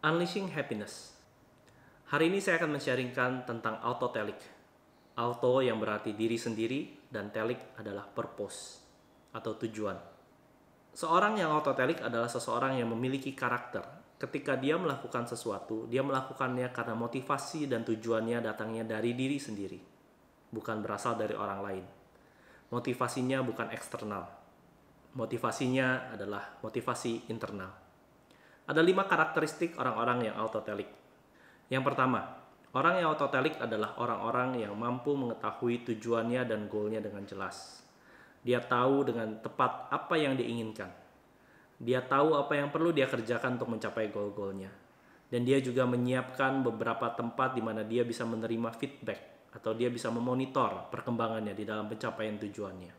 Unleashing Happiness. Hari ini saya akan men-sharingkan tentang autotelic. Auto yang berarti diri sendiri dan telic adalah purpose atau tujuan. Seorang yang autotelic adalah seseorang yang memiliki karakter. Ketika dia melakukan sesuatu, dia melakukannya karena motivasi dan tujuannya datangnya dari diri sendiri, bukan berasal dari orang lain. Motivasinya bukan eksternal. Motivasinya adalah motivasi internal. Ada 5 karakteristik orang-orang yang autotelic. Yang pertama, orang yang autotelic adalah orang-orang yang mampu mengetahui tujuannya dan goalnya dengan jelas. Dia tahu dengan tepat apa yang diinginkan. Dia tahu apa yang perlu dia kerjakan untuk mencapai goal-goalnya. Dan dia juga menyiapkan beberapa tempat di mana dia bisa menerima feedback atau dia bisa memonitor perkembangannya di dalam pencapaian tujuannya.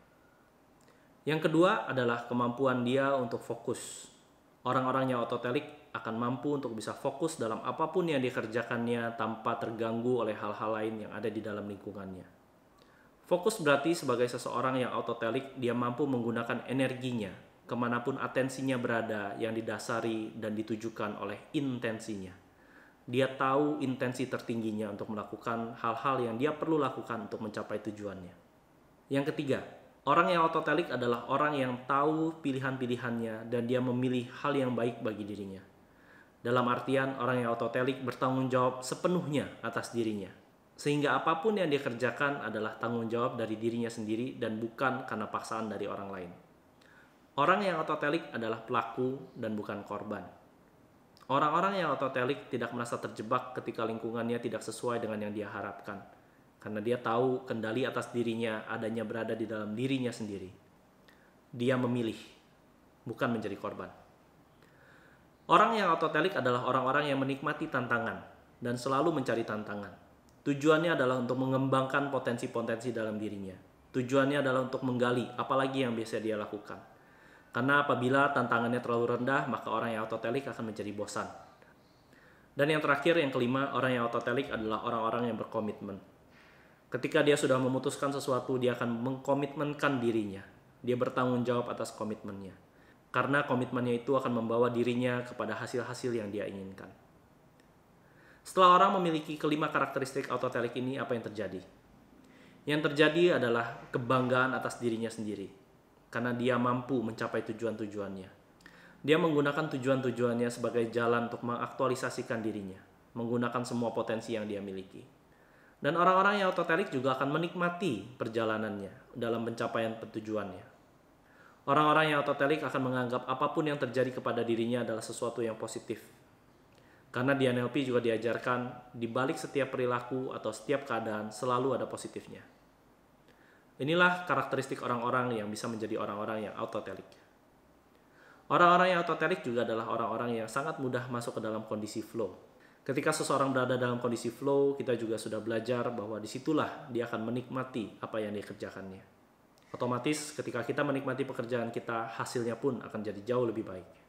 Yang kedua adalah kemampuan dia untuk fokus. Orang-orang yang autotelic akan mampu untuk bisa fokus dalam apapun yang dikerjakannya tanpa terganggu oleh hal-hal lain yang ada di dalam lingkungannya. Fokus berarti sebagai seseorang yang autotelic, dia mampu menggunakan energinya kemanapun atensinya berada yang didasari dan ditujukan oleh intensinya. Dia tahu intensi tertingginya untuk melakukan hal-hal yang dia perlu lakukan untuk mencapai tujuannya. Yang ketiga, orang yang autotelic adalah orang yang tahu pilihan-pilihannya dan dia memilih hal yang baik bagi dirinya. Dalam artian, orang yang autotelic bertanggung jawab sepenuhnya atas dirinya. Sehingga apapun yang dia kerjakan adalah tanggung jawab dari dirinya sendiri dan bukan karena paksaan dari orang lain. Orang yang autotelic adalah pelaku dan bukan korban. Orang-orang yang autotelic tidak merasa terjebak ketika lingkungannya tidak sesuai dengan yang dia harapkan. Karena dia tahu kendali atas dirinya adanya berada di dalam dirinya sendiri. Dia memilih, bukan menjadi korban. Orang yang autotelic adalah orang-orang yang menikmati tantangan dan selalu mencari tantangan. Tujuannya adalah untuk mengembangkan potensi-potensi dalam dirinya. Tujuannya adalah untuk menggali apalagi yang biasa dia lakukan. Karena apabila tantangannya terlalu rendah, maka orang yang autotelic akan menjadi bosan. Dan yang terakhir, yang kelima, orang yang autotelic adalah orang-orang yang berkomitmen. Ketika dia sudah memutuskan sesuatu, dia akan mengkomitmenkan dirinya. Dia bertanggung jawab atas komitmennya. Karena komitmennya itu akan membawa dirinya kepada hasil-hasil yang dia inginkan. Setelah orang memiliki kelima karakteristik autotelic ini, apa yang terjadi? Yang terjadi adalah kebanggaan atas dirinya sendiri. Karena dia mampu mencapai tujuan-tujuannya. Dia menggunakan tujuan-tujuannya sebagai jalan untuk mengaktualisasikan dirinya. Menggunakan semua potensi yang dia miliki. Dan orang-orang yang autotelic juga akan menikmati perjalanannya dalam pencapaian tujuannya. Orang-orang yang autotelic akan menganggap apapun yang terjadi kepada dirinya adalah sesuatu yang positif. Karena di NLP juga diajarkan, di balik setiap perilaku atau setiap keadaan selalu ada positifnya. Inilah karakteristik orang-orang yang bisa menjadi orang-orang yang autotelic. Orang-orang yang autotelic juga adalah orang-orang yang sangat mudah masuk ke dalam kondisi flow. Ketika seseorang berada dalam kondisi flow, kita juga sudah belajar bahwa disitulah dia akan menikmati apa yang dikerjakannya. Otomatis ketika kita menikmati pekerjaan kita, hasilnya pun akan jadi jauh lebih baik.